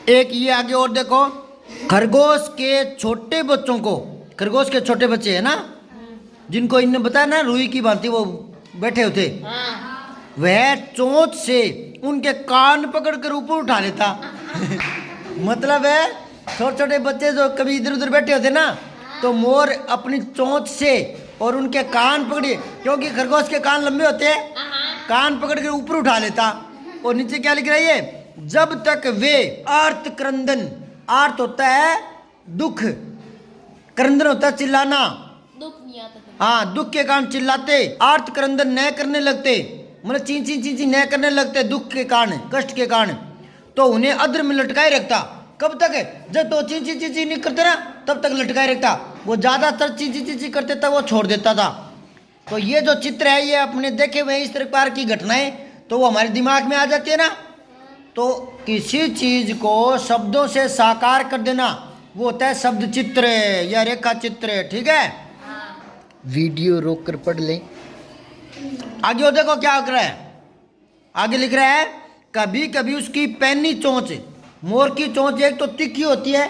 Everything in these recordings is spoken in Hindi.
एक ये आगे और देखो, खरगोश के छोटे बच्चों को, खरगोश के छोटे बच्चे है ना, जिनको इनने बताया ना रुई की भांति वो बैठे होते, वह चोंच से उनके कान पकड़कर ऊपर उठा लेता। मतलब है छोटे छोटे बच्चे जो कभी इधर उधर बैठे होते ना, तो मोर अपनी चोंच से और उनके कान पकड़े, क्योंकि खरगोश के कान लंबे होते हैं, कान पकड़ के ऊपर उठा लेता। और नीचे क्या लिख रहा है ये, जब तक वे आर्त क्रंदन, आर्त होता है दुख, क्रंदन होता है चिल्लाना, दुख नहीं आता था। हाँ दुख के कारण चिल्लाते, आर्त क्रंदन न करने लगते, मतलब चीं चीं चीं चीं न करने लगते दुख के कारण, कष्ट के कारण, तो उन्हें अद्र में लटकाए रखता। कब तक है, जब तो चीं चीं चीं चीं नहीं करते ना तब तक लटकाए रखता, वो ज्यादातर चीं चीं चीं चीं करते तब वो छोड़ देता था। तो ये जो चित्र है ये अपने देखे हुए इस प्रकार की घटनाएं तो वो हमारे दिमाग में आ जाती है ना। तो किसी चीज को शब्दों से साकार कर देना वो होता है शब्द चित्र या रेखा चित्र। ठीक है, वीडियो रोक कर पढ़ लें। आगे वो देखो क्या लिख रहा है, आगे लिख रहा है कभी कभी उसकी पैनी चोंच, मोर की चोंच एक तो तिखी होती है,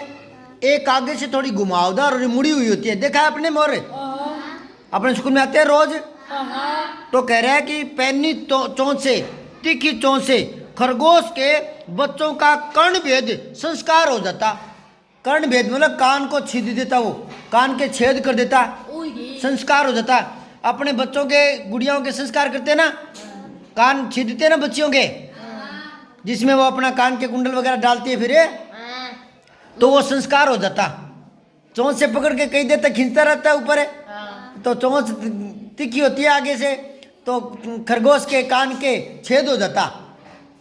एक आगे से थोड़ी घुमावदार और मुड़ी हुई होती है। देखा है आपने मोर, अपने स्कूल में आते हैं रोज। तो कह रहा है कि पैनी चोंच से, तिखी चोंच से खरगोश के बच्चों का कर्ण भेद संस्कार हो जाता। कर्ण भेद मतलब कान को छीद देता, वो कान के छेद कर देता, संस्कार हो जाता। अपने बच्चों के गुड़ियाओं के संस्कार करते ना, कान छीदते हैं ना बच्चियों के, जिसमें वो अपना कान के कुंडल वगैरह डालती है फिर, तो वो संस्कार हो जाता। चोंच से पकड़ के कई देर तक खींचता रहता है ऊपर है, तो चोंच तिखी होती है आगे से, तो खरगोश के कान के छेद हो जाता,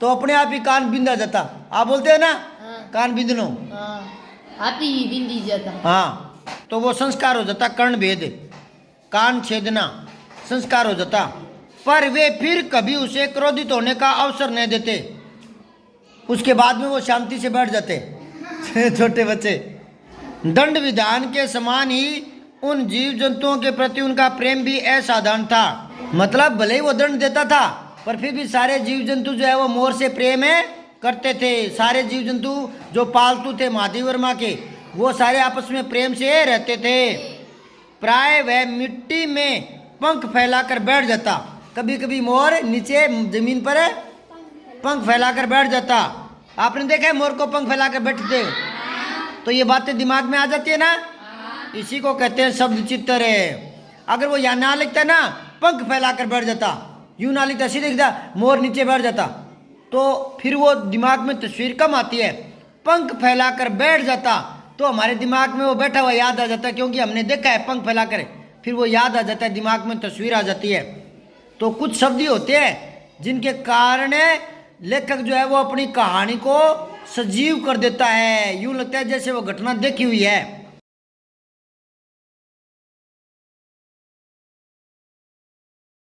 तो अपने आप ही कान बिंदा जाता। आप बोलते हैं ना कान बिंदनो, आप ही बिंदी जाता। हाँ, तो वो संस्कार हो जाता, कर्ण भेद, कान छेदना संस्कार हो जाता। पर वे फिर कभी उसे क्रोधित होने का अवसर नहीं देते, उसके बाद में वो शांति से बैठ जाते। छोटे बच्चे, दंड विधान के समान ही उन जीव जंतुओं के प्रति उनका प्रेम भी असाधारण था। मतलब भले ही वो दंड देता था पर फिर भी सारे जीव जंतु जो है वो मोर से प्रेम करते थे। सारे जीव जंतु जो पालतू थे महादेव वर्मा के, वो सारे आपस में प्रेम से रहते थे। प्राय वह मिट्टी में पंख फैलाकर बैठ जाता, कभी कभी मोर नीचे जमीन पर पंख फैलाकर बैठ जाता। आपने देखा है मोर को पंख फैलाकर बैठते, तो ये बातें दिमाग में आ जाती है ना, इसी को कहते हैं शब्द चित्र है। अगर वो यहाँ ना लिखता ना पंख फैलाकर बैठ जाता, यूं ना लिखता सीधे लिखता मोर नीचे बैठ जाता, तो फिर वो दिमाग में तस्वीर कम आती है। पंख फैलाकर बैठ जाता तो हमारे दिमाग में वो बैठा हुआ याद आ जाता है, क्योंकि हमने देखा है पंख फैलाकर, फिर वो याद आ जाता है, दिमाग में तस्वीर आ जाती है। तो कुछ शब्द ही होते हैं जिनके कारण लेखक जो है वो अपनी कहानी को सजीव कर देता है, यूं लगता है जैसे वो घटना देखी हुई है।